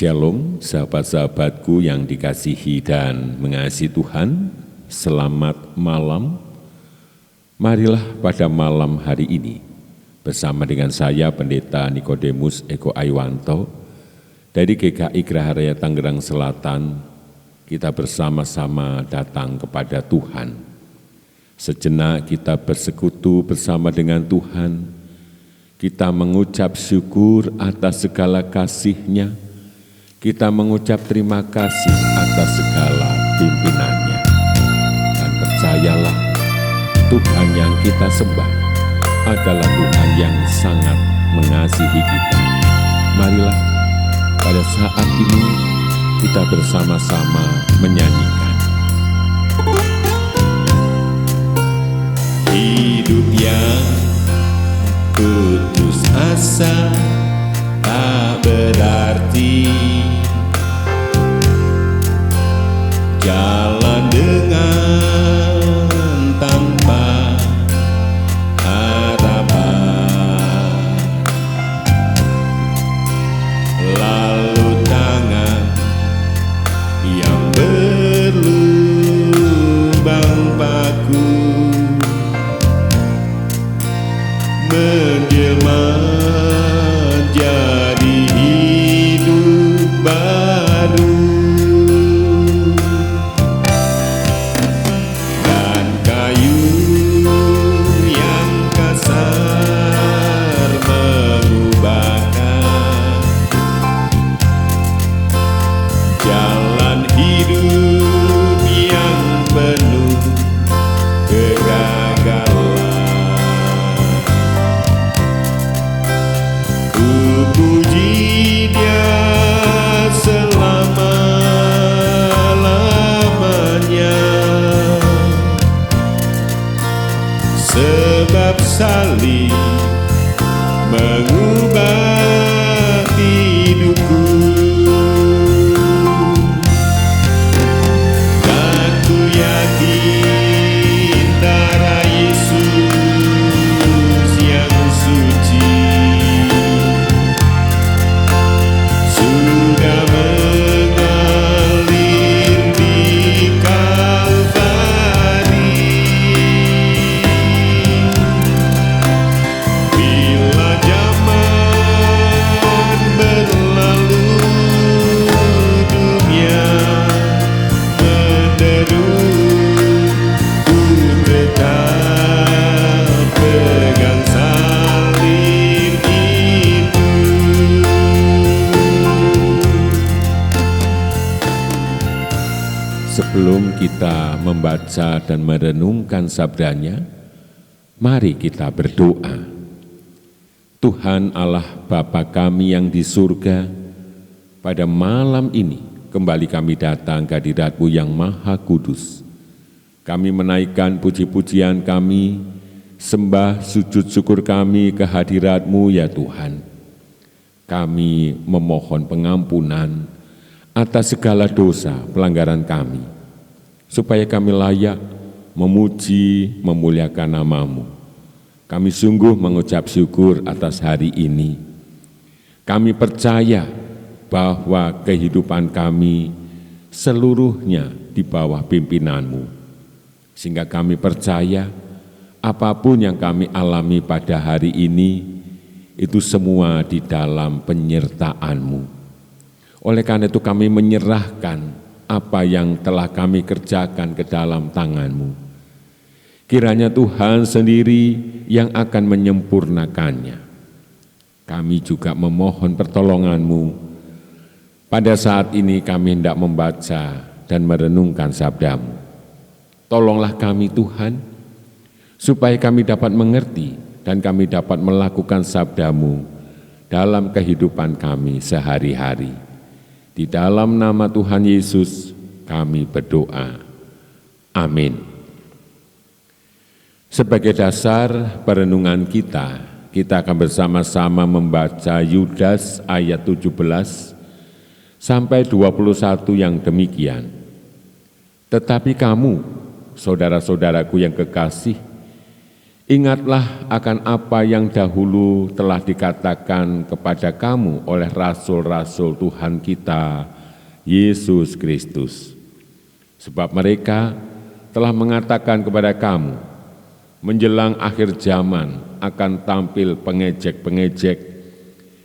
Shalom sahabat-sahabatku yang dikasihi dan mengasihi Tuhan, selamat malam. Marilah pada malam hari ini bersama dengan saya Pendeta Nikodemus Eko Aiwanto dari GKI Geraha Raya Tangerang Selatan, kita bersama-sama datang kepada Tuhan. Sejenak kita bersekutu bersama dengan Tuhan, kita mengucap syukur atas segala kasih-Nya, kita mengucap terima kasih atas segala pimpinannya. Dan percayalah, Tuhan yang kita sembah adalah Tuhan yang sangat mengasihi kita. Marilah pada saat ini kita bersama-sama menyanyikan. Hidup yang putus asa tak berarti, jalan dengan tanpa harapan, lalu tangan yang berlubang paku menjelma jadi hidup baru. Dan kayu yang kasar mengubahkan jalan hidup yang penuh kegagalan. Puji Dia selama-lamanya, sebab salib mengubah hidupku. Dan ku yakin darah Yesus yang suci sudah mengalir di Kalvari. Bila zaman berlalu, dunia menderu, ku tetap pegang salib itu. Sebelum kita membaca dan merenungkan sabdanya, mari kita berdoa. Tuhan Allah Bapa kami yang di surga, pada malam ini kembali kami datang ke hadirat-Mu yang Maha Kudus. Kami menaikkan puji-pujian kami, sembah sujud syukur kami ke hadirat-Mu ya Tuhan. Kami memohon pengampunan atas segala dosa pelanggaran kami, supaya kami layak memuji, memuliakan nama-Mu. Kami sungguh mengucap syukur atas hari ini. Kami percaya bahwa kehidupan kami seluruhnya di bawah pimpinan-Mu, sehingga kami percaya apapun yang kami alami pada hari ini, itu semua di dalam penyertaan-Mu. Oleh karena itu kami menyerahkan apa yang telah kami kerjakan ke dalam tangan-Mu. Kiranya Tuhan sendiri yang akan menyempurnakannya. Kami juga memohon pertolongan-Mu. Pada saat ini kami hendak membaca dan merenungkan sabda-Mu. Tolonglah kami Tuhan, supaya kami dapat mengerti dan kami dapat melakukan sabda-Mu dalam kehidupan kami sehari-hari. Di dalam nama Tuhan Yesus kami berdoa. Amin. Sebagai dasar perenungan kita akan bersama-sama membaca Yudas ayat 17 sampai 21 yang demikian. Tetapi kamu, saudara-saudaraku yang kekasih, Ingatlah akan apa yang dahulu telah dikatakan kepada kamu oleh rasul-rasul Tuhan kita, Yesus Kristus. Sebab mereka telah mengatakan kepada kamu, menjelang akhir zaman akan tampil pengejek-pengejek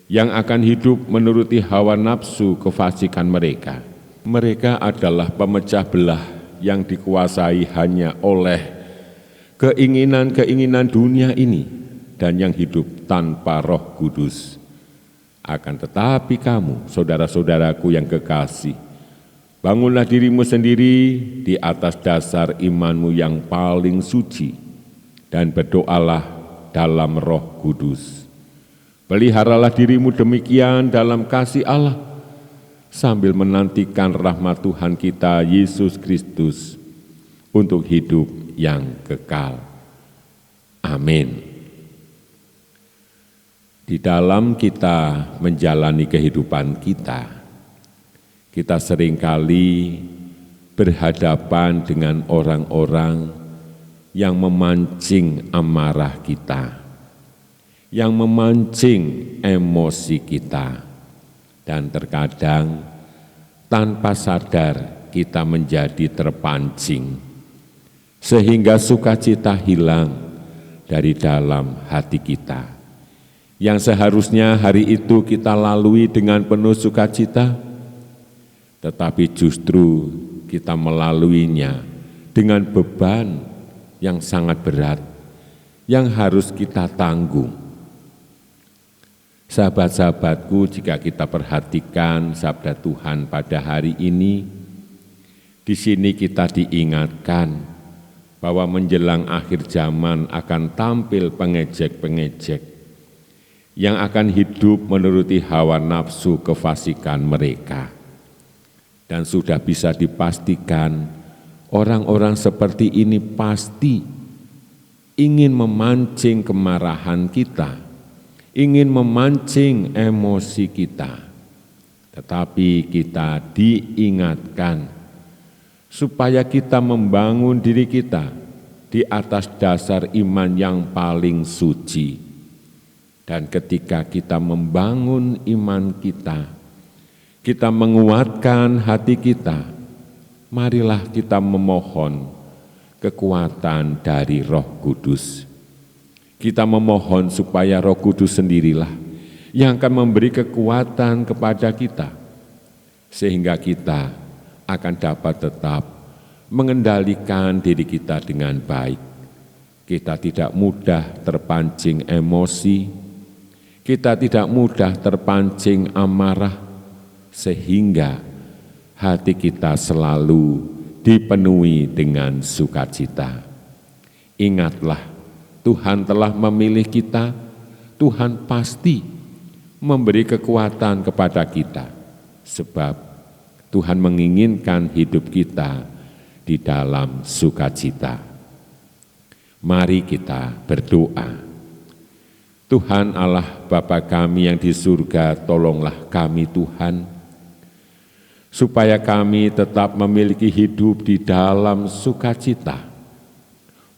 yang akan hidup menuruti hawa nafsu kefasikan mereka. Mereka adalah pemecah belah yang dikuasai hanya oleh keinginan-keinginan dunia ini dan yang hidup tanpa Roh Kudus. Akan tetapi kamu, saudara-saudaraku yang kekasih, bangunlah dirimu sendiri di atas dasar imanmu yang paling suci dan berdoalah dalam Roh Kudus. Peliharalah dirimu demikian dalam kasih Allah sambil menantikan rahmat Tuhan kita Yesus Kristus untuk hidup yang kekal. Amin. Di dalam kita menjalani kehidupan kita seringkali berhadapan dengan orang-orang yang memancing amarah kita, yang memancing emosi kita, dan terkadang tanpa sadar kita menjadi terpancing, sehingga sukacita hilang dari dalam hati kita. Yang seharusnya hari itu kita lalui dengan penuh sukacita, tetapi justru kita melaluinya dengan beban yang sangat berat, yang harus kita tanggung. Sahabat-sahabatku, jika kita perhatikan sabda Tuhan pada hari ini, di sini kita diingatkan bahwa menjelang akhir zaman akan tampil pengejek-pengejek yang akan hidup menuruti hawa nafsu kefasikan mereka. Dan sudah bisa dipastikan orang-orang seperti ini pasti ingin memancing kemarahan kita, ingin memancing emosi kita. Tetapi kita diingatkan supaya kita membangun diri kita di atas dasar iman yang paling suci. Dan ketika kita membangun iman kita menguatkan hati kita, marilah kita memohon kekuatan dari Roh Kudus. Kita memohon supaya Roh Kudus sendirilah yang akan memberi kekuatan kepada kita, sehingga kita akan dapat tetap mengendalikan diri kita dengan baik. Kita tidak mudah terpancing emosi, kita tidak mudah terpancing amarah, sehingga hati kita selalu dipenuhi dengan sukacita. Ingatlah, Tuhan telah memilih kita, Tuhan pasti memberi kekuatan kepada kita, sebab Tuhan menginginkan hidup kita di dalam sukacita. Mari kita berdoa. Tuhan Allah Bapa kami yang di surga, tolonglah kami Tuhan, supaya kami tetap memiliki hidup di dalam sukacita.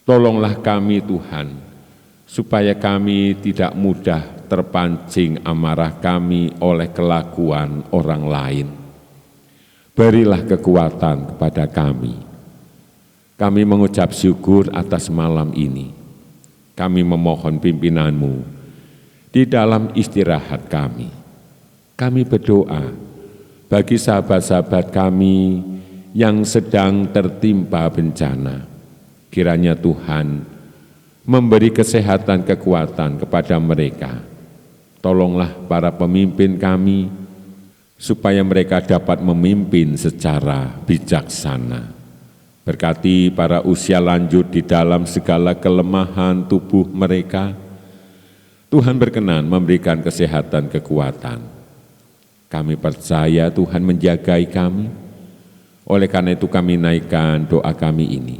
Tolonglah kami Tuhan, supaya kami tidak mudah terpancing amarah kami oleh kelakuan orang lain. Berilah kekuatan kepada kami. Kami mengucap syukur atas malam ini. Kami memohon pimpinan-Mu di dalam istirahat kami. Kami berdoa bagi sahabat-sahabat kami yang sedang tertimpa bencana. Kiranya Tuhan memberi kesehatan kekuatan kepada mereka. Tolonglah para pemimpin kami, supaya mereka dapat memimpin secara bijaksana. Berkati para usia lanjut di dalam segala kelemahan tubuh mereka. Tuhan berkenan memberikan kesehatan kekuatan. Kami percaya Tuhan menjagai kami. Oleh karena itu kami naikkan doa kami ini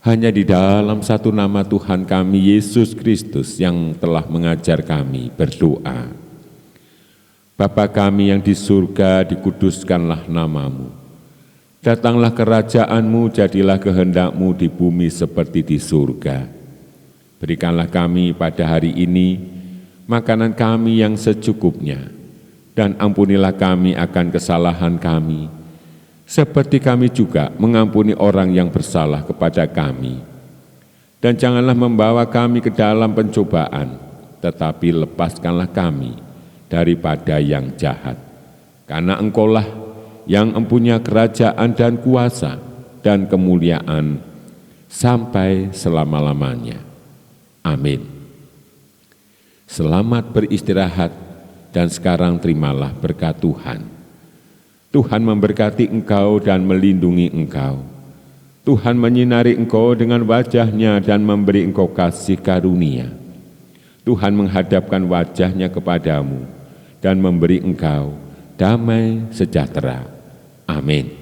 hanya di dalam satu nama Tuhan kami, Yesus Kristus, yang telah mengajar kami berdoa. Bapa kami yang di surga, dikuduskanlah nama-Mu. Datanglah kerajaan-Mu, jadilah kehendak-Mu di bumi seperti di surga. Berikanlah kami pada hari ini makanan kami yang secukupnya, dan ampunilah kami akan kesalahan kami, seperti kami juga mengampuni orang yang bersalah kepada kami. Dan janganlah membawa kami ke dalam pencobaan, tetapi lepaskanlah kami daripada yang jahat. Karena Engkaulah yang mempunyai kerajaan dan kuasa dan kemuliaan sampai selama-lamanya. Amin. Selamat beristirahat, dan sekarang terimalah berkat Tuhan. Tuhan memberkati engkau dan melindungi engkau. Tuhan menyinari engkau dengan wajah-Nya dan memberi engkau kasih karunia. Tuhan menghadapkan wajah-Nya kepadamu dan memberi engkau damai sejahtera. Amin.